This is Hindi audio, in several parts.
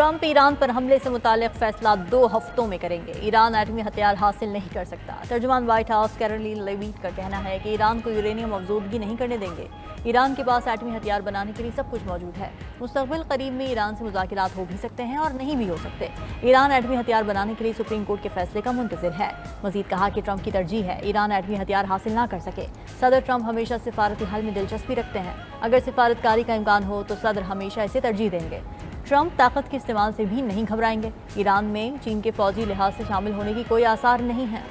ट्रंप ईरान पर हमले से मुताल्लिक फैसला 2 हफ्तों में करेंगे। ईरान एटमी हथियार हासिल नहीं कर सकता। तर्जुमान व्हाइट हाउस कैरोलिन लेविट का कहना है कि ईरान को यूरेनियम अफजूदगी नहीं करने देंगे। ईरान के पास एटमी हथियार बनाने के लिए सब कुछ मौजूद है। मुस्तकबिल करीब में ईरान से मुज़ाकिरात हो भी सकते हैं और नहीं भी हो सकते। ईरान एटमी हथियार बनाने के लिए सुप्रीम कोर्ट के फैसले का मुंतज़िर है। मजीद कहा कि ट्रंप की तरजीह है ईरान एटमी हथियार हासिल ना कर सके। सदर ट्रंप हमेशा सिफारती हल में दिलचस्पी रखते हैं। अगर सिफारतकारी का इम्कान हो तो सदर हमेशा इसे तरजीह देंगे। ट्रंप ताकत के इस्तेमाल से भी नहीं घबराएंगे। ईरान में चीन के फौजी लिहाज से शामिल होने की कोई आसार नहीं है।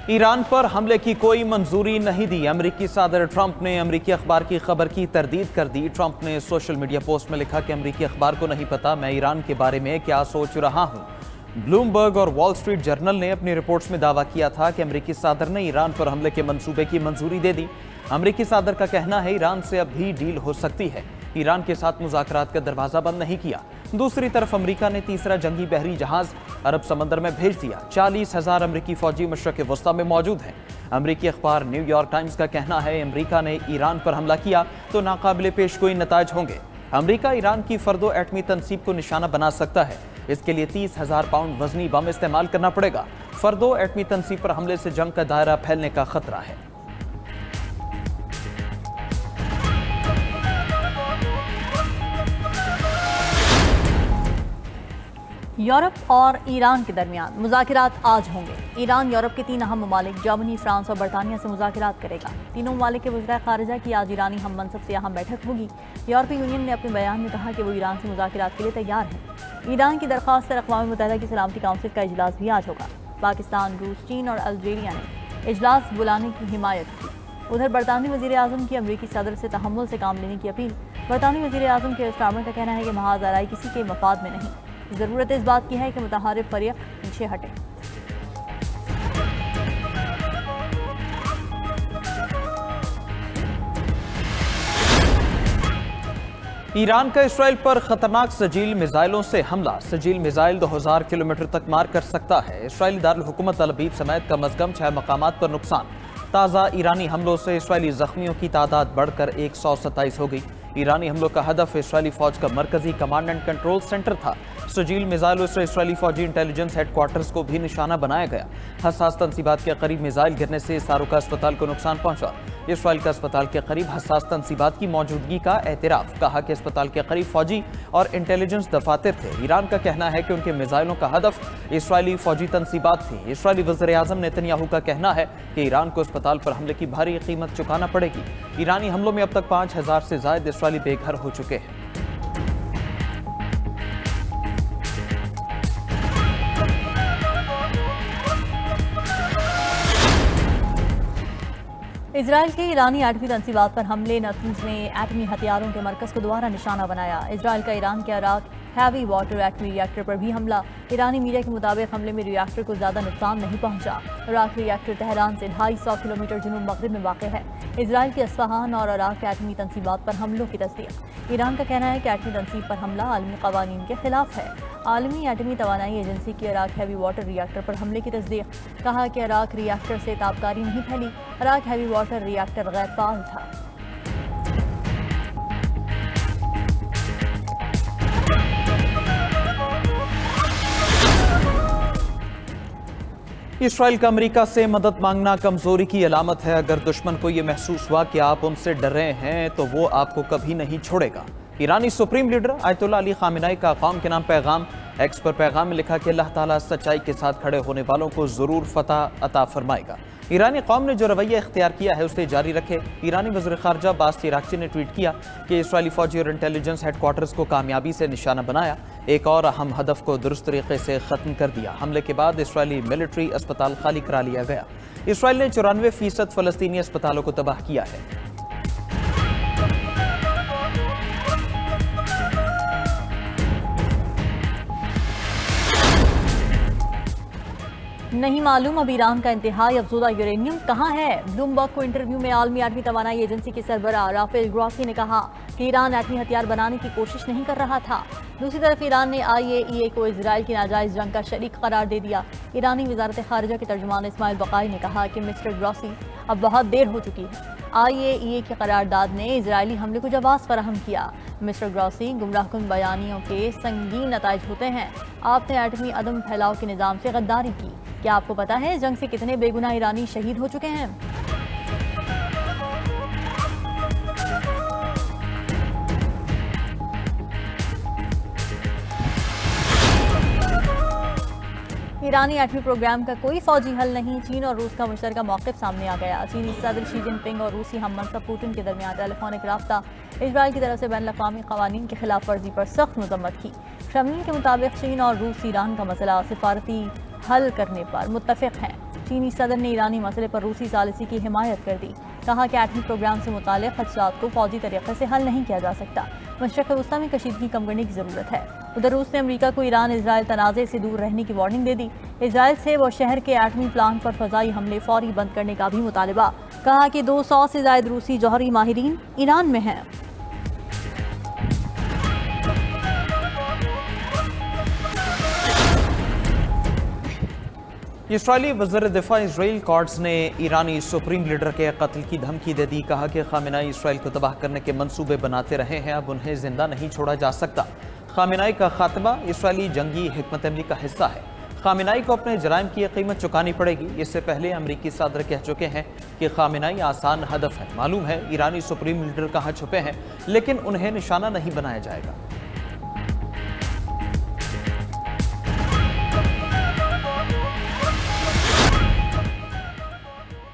ईरान पर हमले की कोई मंजूरी नहीं दी। अमेरिकी सदर ट्रंप ने अमेरिकी अखबार की खबर की तरदीद कर दी। ट्रंप ने सोशल मीडिया पोस्ट में लिखा कि अमेरिकी अखबार को नहीं पता मैं ईरान के बारे में क्या सोच रहा हूं। ब्लूमबर्ग और वॉल स्ट्रीट जर्नल ने अपनी रिपोर्ट्स में दावा किया था कि अमेरिकी सदर ने ईरान पर हमले के मंसूबे की मंजूरी दे दी। अमेरिकी सदर का कहना है ईरान से अब भी डील हो सकती है। ईरान के साथ मुज़ाकरात का दरवाजा बंद नहीं किया। दूसरी तरफ अमेरिका ने तीसरा जंगी बहरी जहाज अरब समंदर में भेज दिया। 40,000 अमेरिकी फौजी मशरक़ वस्ता में मौजूद हैं। अमेरिकी अखबार न्यूयॉर्क टाइम्स का कहना है अमेरिका ने ईरान पर हमला किया तो नाकाबिले पेश कोई नताज होंगे। अमेरिका ईरान की फर्दो एटमी तनसीब को निशाना बना सकता है। इसके लिए 30,000 पाउंड वजनी बम इस्तेमाल करना पड़ेगा। फर्दो एटमी तनसीब पर हमले से जंग का दायरा फैलने का खतरा है। यूरोप और ईरान के दरमियान मुज़ाकिरात आज होंगे। ईरान यूरोप के 3 अहम ममालिक जर्मनी, फ्रांस और बरतानिया से मुज़ाकिरात करेगा। तीनों ममालिक के वज़ीर ख़ारिजा की आज ईरानी हम मनसब से अहम बैठक होगी। यूरोपीय यूनियन ने अपने बयान में कहा कि वो ईरान से मुज़ाकिरात के लिए तैयार है। ईरान की दरख्वास्त पर अक़वाम मुत्तहिदा की सलामती काउंसिल का इजलास भी आज होगा। पाकिस्तान, रूस, चीन और अल्जीरिया ने इजलास बुलाने की हिमायत की। उधर बरतानवी वज़ीर आज़म की अमरीकी सदर से तहम्मुल से काम लेने की अपील। बरतानवी वज़ीर आज़म के स्टार्मर का कहना है कि महाज़ आराई किसी के मफाद में नहीं, ज़रूरत इस बात की है कि मुतहारिफ फरीक पीछे हटे। ईरान का इसराइल पर खतरनाक सजील मिसाइलों से हमला। सजील मिसाइल 2000 किलोमीटर तक मार कर सकता है। इसराइली दारुल हुकूमत तल अबीब समेत कम अज कम 6 मकामात पर नुकसान। ताज़ा ईरानी हमलों से इसराइली जख्मियों की तादाद बढ़कर 127 हो गई। ईरानी हमलों का हदफ इसराइली फौज का मरकजी कमांड एंड कंट्रोल सेंटर था। सजील मिसाइलों से इसराइली फौजी इंटेलिजेंस हेडक्वार्टर्स को भी निशाना बनाया गया। हसास तनसीबात के करीब मिसाइल गिरने से सारुका अस्पताल को नुकसान पहुंचा। इसराइल का अस्पताल के करीब हसास तनसीबात की मौजूदगी का एतराफ़। कहा कि अस्पताल के करीब फौजी और इंटेलिजेंस दफातर थे। ईरान का कहना है कि उनके मिसाइलों का हदफ इसराइली फौजी तनसीबात थी। इसराइली वज़ीर आज़म नेतन्याहू का कहना है कि ईरान को अस्पताल पर हमले की भारी कीमत चुकाना पड़ेगी। ईरानी हमलों में अब तक 5,000 से ज़ायद इसराइली बेघर हो चुके हैं। इजराइल के ईरानी एटमी तनसीबात पर हमले नतूज में एटमी हथियारों के मरकज को दोबारा निशाना बनाया। इजराइल का ईरान के इराक हैवी वाटर एटमी रिएक्टर पर भी हमला। ईरानी मीडिया के मुताबिक हमले में रिएक्टर को ज़्यादा नुकसान नहीं पहुंचा। इराक रिएक्टर तेहरान से 250 किलोमीटर जनूब मगरिब में वाक़ है। इजराइल के अस्फहान और इराक के एटमी तनसीबात पर हमलों की तस्दीक। ईरान का कहना है कि एटमी तनसीब पर हमला आलमी कवानीन के खिलाफ है। आलमी एटमी तवानाई एजेंसी की इराक हैवी वाटर रिएक्टर पर हमले की तस्दीक। कहा कि इराक रिएक्टर से ताबकारी नहीं फैली। इराक हैवी वाटर रिएक्टर गैर फाल था। इसराइल का अमेरिका से मदद मांगना कमजोरी की अलामत है। अगर दुश्मन को यह महसूस हुआ कि आप उनसे डर रहे हैं तो वो आपको कभी नहीं छोड़ेगा। ईरानी supreme leader Ayatollah Ali Khamenei का कौम के नाम पैगाम। एक्स पर पैगाम में लिखा कि अल्लाह ताला सच्चाई के साथ खड़े होने वालों को जरूर फतह अता फरमाएगा। ईरानी कौम ने जो रवैया इख्तियार किया है उसे जारी रखे। ईरानी वज़ीर ख़ारिजा अब्बास इराक़ची ने ट्वीट किया कि इसराइली फौजी और इंटेलिजेंस हेडक्वार्टर्स को कामयाबी से निशाना बनाया। एक और अहम हदफ को दुरुस्त तरीके से ख़त्म कर दिया। हमले के बाद इसराइली मिलिट्री अस्पताल खाली करा लिया गया। इसराइल ने 94% फ़लस्तीनी अस्पतालों को तबाह किया है। नहीं मालूम अब ईरान का इंतहाई अफजूदा यूरेनियम कहाँ है। ब्लूमबर्ग को इंटरव्यू में आलमी एटमी तवानाई एजेंसी के सरबराह राफेल ग्रॉसी ने कहा कि ईरान एटमी हथियार बनाने की कोशिश नहीं कर रहा था। दूसरी तरफ ईरान ने IAEA को इजराइल की नाजायज जंग का शरीक करार दे दिया। ईरानी वजारत खारजा के तर्जुमान इस्माइल बकाई ने कहा कि मिस्टर ग्रॉसी अब बहुत देर हो चुकी है। IAEA की करारदाद ने इजरायली हमले को जवाब फराहम किया। मिस्टर ग्रॉसी गुमराहकुन बयानियों के संगीन नताइज होते हैं। आपने एटमी अदम फैलाव के निज़ाम से गद्दारी की। क्या आपको पता है जंग से कितने बेगुनाह ईरानी शहीद हो चुके हैं? ईरानी एटमी प्रोग्राम का कोई फौजी हल नहीं। चीन और रूस का मुश्तरका मौक़िफ़ सामने आ गया। चीनी सदर शी जिनपिंग और रूसी हम मनसब पुतिन के दरमियान टेलीफोनिक राब्ता इजराइल की तरफ से बैनुल-अक़वामी क़वानीन की खिलाफ वर्जी पर सख्त मज़म्मत की। क्रेमलिन के मुताबिक चीन और रूस ईरान का मसला सिफारती हल करने पर मुत्तफ़िक़ हैं। चीनी सदर ने ईरानी मसले पर रूसी सालिसी की हिमायत कर दी। कहा कि एटमी प्रोग्राम से मुताल्लिक़ खदशात को फौजी तरीक़े से हल नहीं किया जा सकता। मशरिक़ वस्ता में कशीदगी कम करने की ज़रूरत है। उधर रूस ने अमरीका को ईरान इजराइल तनाज़े से दूर रहने की वार्निंग दे दी। इजराइल से वो शहर के एटमी प्लांट पर फ़ज़ाई हमले फौरी बंद करने का भी मुतालबा। कहा कि 200 से ज़ायद रूसी जौहरी माहिरीन ईरान में हैं। इसराइली वज़ीर दिफ़ा इजराइल कॉट्स ने ईरानी सुप्रीम लीडर के कत्ल की धमकी दे दी। कहा कि खामेनाई इसराइल को तबाह करने के मंसूबे बनाते रहे हैं, अब उन्हें जिंदा नहीं छोड़ा जा सकता। खामेनाई का खात्मा इसराइली जंगी हिकमत अमली का हिस्सा है। खामेनाई को अपने जराइम की कीमत चुकानी पड़ेगी। इससे पहले अमरीकी सदर कह चुके हैं कि खामेनाई आसान हदफ है। मालूम है ईरानी सुप्रीम लीडर कहाँ छुपे हैं, लेकिन उन्हें निशाना नहीं बनाया जाएगा।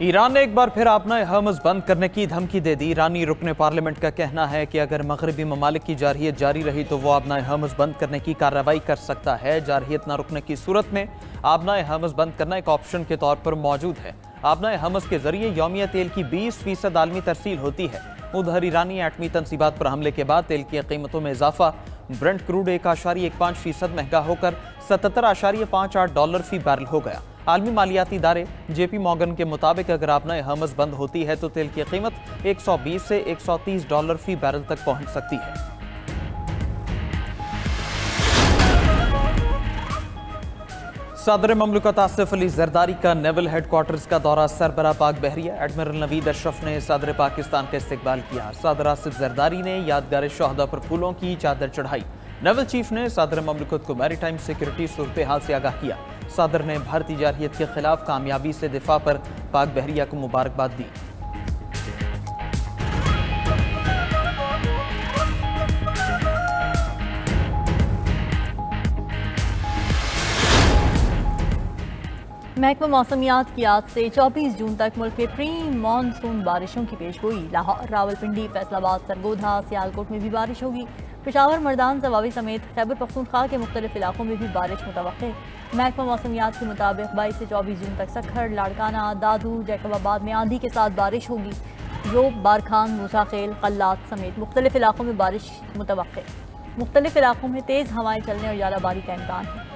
ईरान ने एक बार फिर अपना हर्मज़ बंद करने की धमकी दे दी। ईरानी रुकने पार्लियामेंट का कहना है कि अगर मगरबी ममालिक की जारहियत जारी रही तो वो अपना हर्मज़ बंद करने की कार्रवाई कर सकता है। जारहियत न रुकने की सूरत में अपना हर्मज़ बंद करना एक ऑप्शन के तौर पर मौजूद है। अपना हर्मज़ के जरिए यौमिया तेल की 20% आलमी तरसील होती है। उधर ईरानी एटमी तनसीबात पर हमले के बाद तेल की कीमतों में इजाफा। ब्रेंट क्रूड 1.15% महंगा होकर $77.58 फी बैरल हो गया। आलमी मालियाती इदारे JP मॉर्गन के मुताबिक अगर अपना हर्मज़ बंद होती है तो तेल की कीमत $120 से $130 फी बैरल तक पहुंच सकती है। सदर ममलकत आसिफ अली जरदारी का नेवल हेडक्वार्टर्स का दौरा। सरबरा पाक बहरिया एडमिरल नवीद अशरफ ने सदर पाकिस्तान का इस्तकबाल किया। सदर आसिफ जरदारी ने यादगार शहदा पर फूलों की चादर चढ़ाई। नेवल चीफ ने सदर ममलकत को मैरीटाइम सिक्योरिटी सूरत हाल से आगाह किया। सदर ने भारतीय जारहियत के खिलाफ कामयाबी से दिफा पर पाक बहरिया को मुबारकबाद दी। महकमा मौसमियात की आज से 24 जून तक मुल्क के प्री मानसून बारिशों की पेशगोई। लाहौर, रावलपिंडी, फैसलाबाद, सरगोधा, सियालकोट में भी बारिश होगी। पेशावर, मर्दान, जवाबी समेत खैबर पख्तूनख्वा के मुख्तलिफ इलाकों में भी बारिश मुतवक्के। महकमा मौसमियात के मुताबिक 22 से 24 जून तक सखर, लाड़काना, दादू, जैकबाबाद में आंधी के साथ बारिश होगी। जोब, बारखान, मूसाखेल, कल्लात समेत मुख्तलिफ इलाकों में बारिश मुतवक्के। मुख्तलिफ इलाकों में तेज़ हवाएं चलने और याराबारी का इम्कान है।